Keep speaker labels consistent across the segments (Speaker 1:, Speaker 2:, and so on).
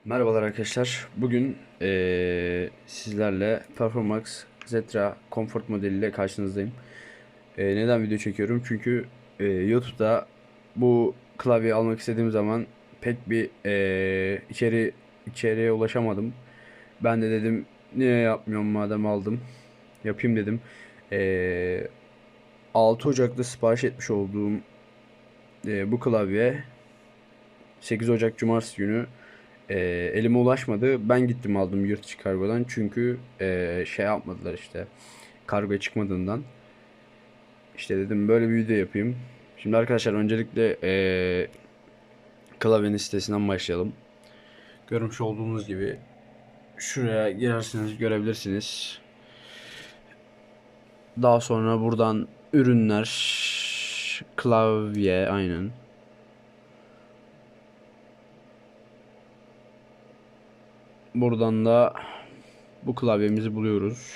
Speaker 1: Merhabalar arkadaşlar. Bugün sizlerle Performax Zetra Comfort modeliyle karşınızdayım. Neden video çekiyorum? Çünkü YouTube'da bu klavyeyi almak istediğim zaman pek bir içeriye ulaşamadım. Ben de dedim niye yapmıyorum madem aldım. Yapayım dedim. 6 Ocak'ta sipariş etmiş olduğum bu klavye 8 Ocak Cumartesi günü elime ulaşmadı. Ben gittim aldım yurt içi kargodan. Çünkü şey yapmadılar işte. Kargoya çıkmadığından. İşte dedim böyle bir video yapayım. Şimdi arkadaşlar öncelikle klavyenin sitesinden başlayalım. Görmüş olduğunuz gibi şuraya girerseniz görebilirsiniz. Daha sonra buradan ürünler, klavye aynen. Buradan da bu klavyemizi buluyoruz.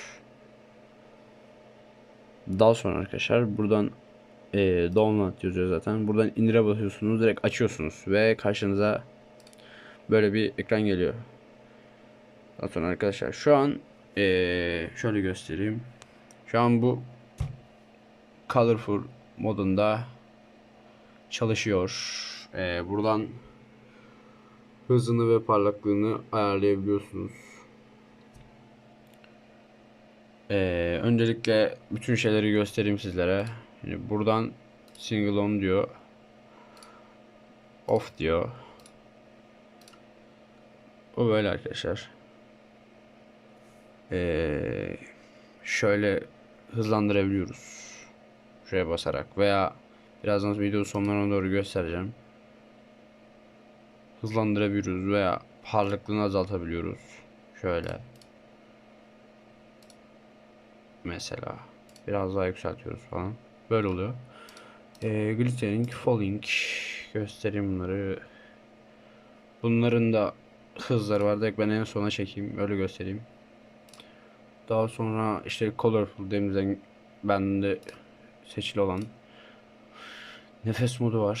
Speaker 1: Daha sonra arkadaşlar buradan download yazıyor zaten. Buradan indire basıyorsunuz, direkt açıyorsunuz ve karşınıza böyle bir ekran geliyor. Daha sonra arkadaşlar şu an şöyle göstereyim. Şu an bu colorful modunda çalışıyor. Buradan hızını ve parlaklığını ayarlayabiliyorsunuz. Öncelikle bütün şeyleri göstereyim sizlere. Yani buradan single on diyor, off diyor. O böyle arkadaşlar. Şöyle hızlandırabiliyoruz. Şuraya basarak veya birazdan video sonlarına doğru göstereceğim. Hızlandırabiliyoruz veya parlaklığını azaltabiliyoruz. Şöyle. Mesela biraz daha yükseltiyoruz falan. Böyle oluyor. Glittering, falling göstereyim bunları. Bunların da hızları var. Direkt ben en sona çekeyim. Öyle göstereyim. Daha sonra işte colorful demizden bende seçili olan nefes modu var.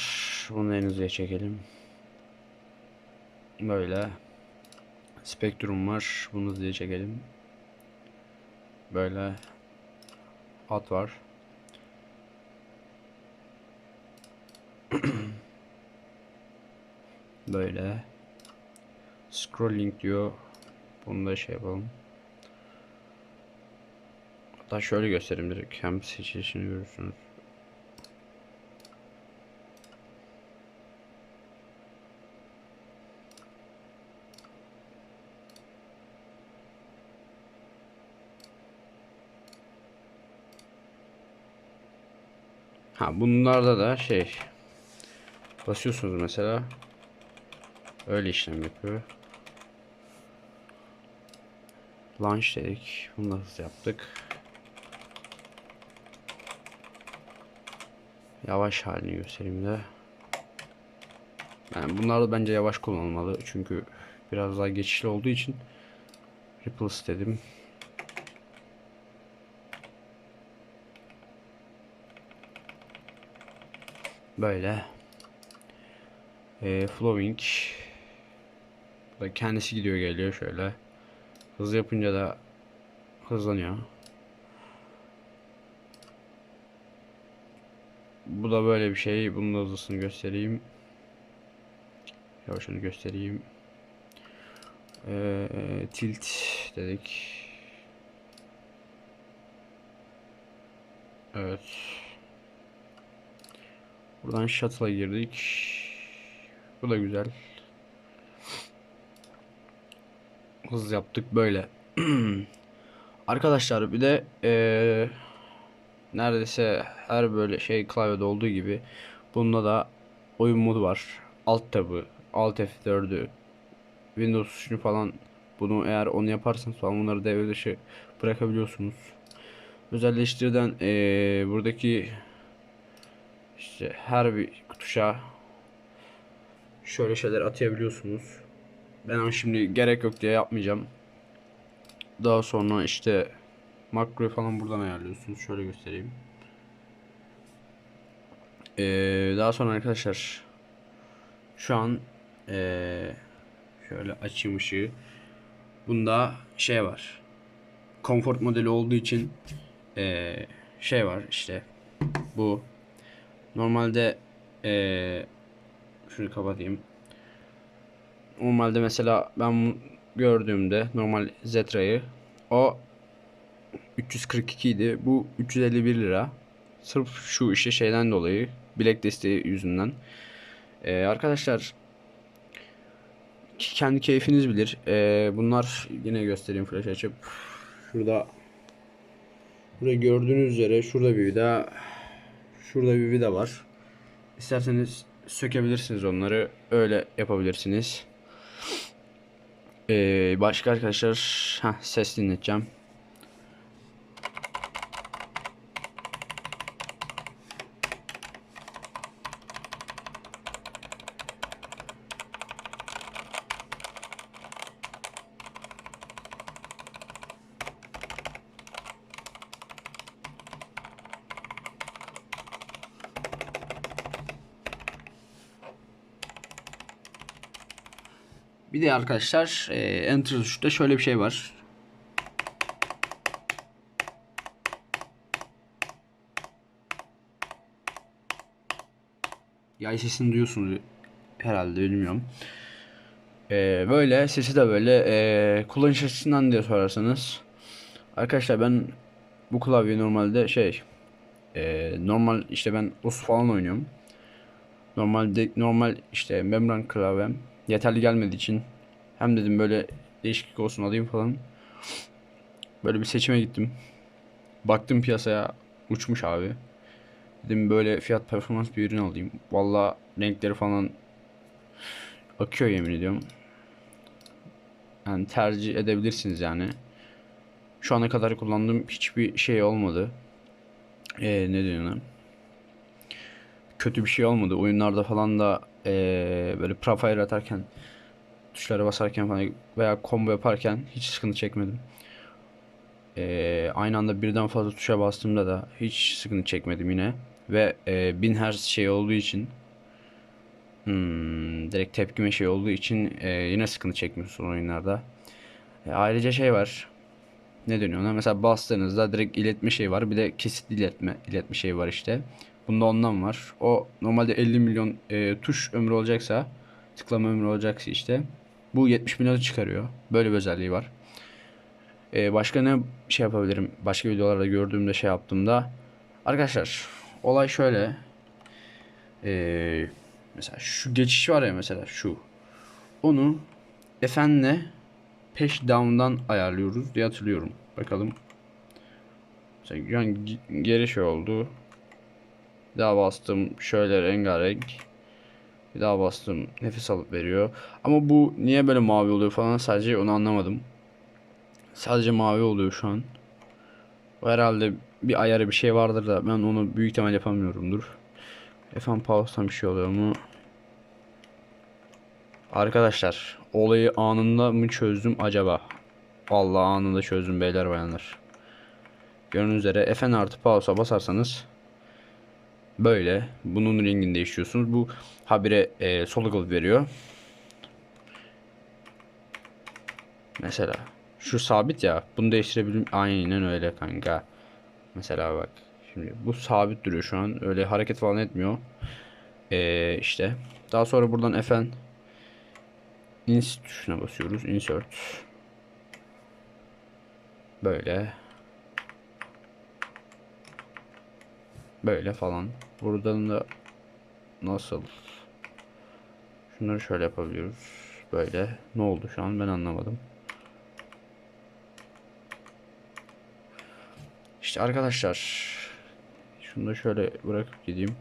Speaker 1: Bunu en hızlıya çekelim. Böyle. Spektrum var. Bunu hızlıya çekelim. Böyle. At var. Böyle. Scrolling diyor. Bunu da şey yapalım. Hatta şöyle göstereyim direkt. Hem seçilişini görürsünüz. Ha, bunlarda da şey basıyorsunuz mesela, öyle işlem yapıyor. Launch dedik. Bunu da hızlı yaptık. Yavaş halini göstereyim de. Yani bunlar da bence yavaş kullanılmalı. Çünkü biraz daha geçişli olduğu için Ripple istedim. Böyle. Flowing. Bu da kendisi gidiyor geliyor şöyle. Hız yapınca da hızlanıyor. Bu da böyle bir şey. Bunun da hızlısını göstereyim. Yavaşını göstereyim. Tilt dedik. Evet. Buradan shuttle'a girdik. Bu da güzel. Hız yaptık böyle. Arkadaşlar bir de neredeyse her böyle şey klavyede olduğu gibi bunda da oyun modu var. Alt tabı, Alt F4'ü, Windows tuşunu falan, bunu eğer onu yaparsanız falan bunları devre dışı bırakabiliyorsunuz. Özelleştirden buradaki işte her bir tuşa şöyle şeyler atayabiliyorsunuz. Ben ama şimdi gerek yok diye yapmayacağım. Daha sonra işte makroyu falan buradan ayarlıyorsunuz. Şöyle göstereyim. Daha sonra arkadaşlar şu an Şöyle açayım ışığı. Bunda şey var. Comfort modeli olduğu için şey var işte. Bu normalde şunu kapatayım. Normalde mesela ben gördüğümde normal Zetra'yı, o 342 idi. Bu 351 lira. Sırf şu işte şeyden dolayı, bilek desteği yüzünden. Arkadaşlar kendi keyfiniz bilir. Bunlar yine göstereyim flash açıp. Burada gördüğünüz üzere şurada bir vida, şurada bir vida var. İsterseniz sökebilirsiniz onları. Öyle yapabilirsiniz. Başka arkadaşlar, ses dinleteceğim. Bir de arkadaşlar enter tuşunda şöyle bir şey var. Yay sesini duyuyorsunuz herhalde, bilmiyorum. Böyle sesi de böyle kullanış açısından diye sorarsanız. Arkadaşlar ben bu klavye normalde normal işte ben us falan oynuyorum. Normal işte membran klavyem yeterli gelmediği için, hem dedim böyle değişiklik olsun alayım falan. Böyle bir seçime gittim. Baktım piyasaya uçmuş abi. Dedim böyle fiyat performans bir ürün alayım. Valla renkleri falan akıyor, yemin ediyorum. Yani tercih edebilirsiniz yani. Şu ana kadar kullandığım hiçbir şey olmadı. Ne diyorsun? Kötü bir şey olmadı. Oyunlarda falan da böyle prefire atarken, tuşlara basarken falan veya combo yaparken hiç sıkıntı çekmedim. Aynı anda birden fazla tuşa bastığımda da hiç sıkıntı çekmedim yine. Ve 1000 Hz şey olduğu için, direkt tepkime şey olduğu için yine sıkıntı çekmiyorsun oyunlarda. Ayrıca şey var. Ne deniyor ona? Mesela bastığınızda direkt iletme şey var. Bir de kesitli iletme şey var işte. Bunda ondan var. O normalde 50 milyon tuş ömrü olacaksa, tıklama ömrü olacaksa işte, bu 70 milyonu çıkarıyor. Böyle bir özelliği var. Başka ne şey yapabilirim? Başka videolarda gördüğümde şey yaptığımda. Arkadaşlar olay şöyle. Ee, Mesela şu geçiş var ya, mesela şu. Onu F'nle peş down'dan ayarlıyoruz diye hatırlıyorum. Bakalım. Mesela yani geri şey oldu. Bir daha bastım şöyle rengarenk. Bir daha bastım nefes alıp veriyor. Ama bu niye böyle mavi oluyor falan, sadece onu anlamadım. Sadece mavi oluyor şu an. O herhalde bir ayarı bir şey vardır da ben onu büyük ihtimal yapamıyorumdur. Efendim pause'tan bir şey oluyor mu? Arkadaşlar olayı anında mı çözdüm acaba? Vallahi anında çözdüm beyler bayanlar. Gördüğünüz üzere Fn artı pause'a basarsanız böyle bunun rengini değiştiriyorsunuz. Bu habire solid veriyor. Mesela şu sabit ya, bunu değiştirebilirim. Aynen öyle kanka. Mesela bak. Şimdi bu sabit duruyor şu an. Öyle hareket falan etmiyor. İşte. Daha sonra buradan Fn insert tuşuna basıyoruz. Insert. Böyle. Böyle falan. Buradan da nasıl? Şunları şöyle yapabiliyoruz. Böyle. Ne oldu şu an ben anlamadım. İşte arkadaşlar. Şunu da şöyle bırakıp gideyim.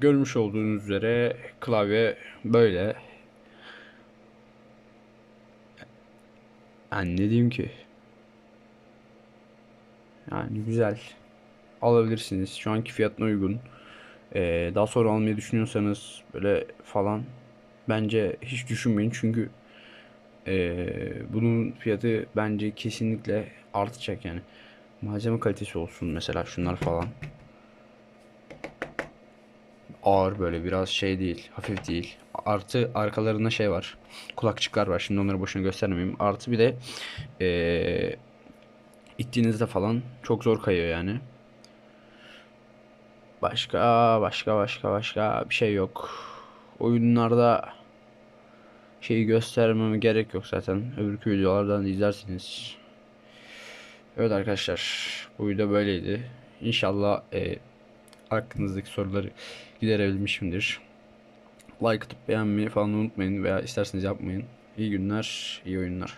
Speaker 1: Görmüş olduğunuz üzere klavye böyle. Yani ne diyeyim ki? Yani güzel. Alabilirsiniz. Şu anki fiyatına uygun. Daha sonra almayı düşünüyorsanız böyle falan, bence hiç düşünmeyin. Çünkü bunun fiyatı bence kesinlikle artacak yani. Malzeme kalitesi olsun mesela, şunlar falan. ağır, böyle biraz şey değil, hafif değil. Artı arkalarında şey var. Kulakçıklar var. Şimdi onları boşuna göstermeyeyim. Artı bir de ittiğinizde falan çok zor kayıyor yani. Başka bir şey yok. Oyunlarda şeyi göstermeme gerek yok zaten. Öbürkü videolardan izlersiniz. Evet arkadaşlar, bu video böyleydi. İnşallah aklınızdaki soruları giderebilmişimdir. Like atıp beğenmeyi falan unutmayın veya isterseniz yapmayın. İyi günler, iyi oyunlar.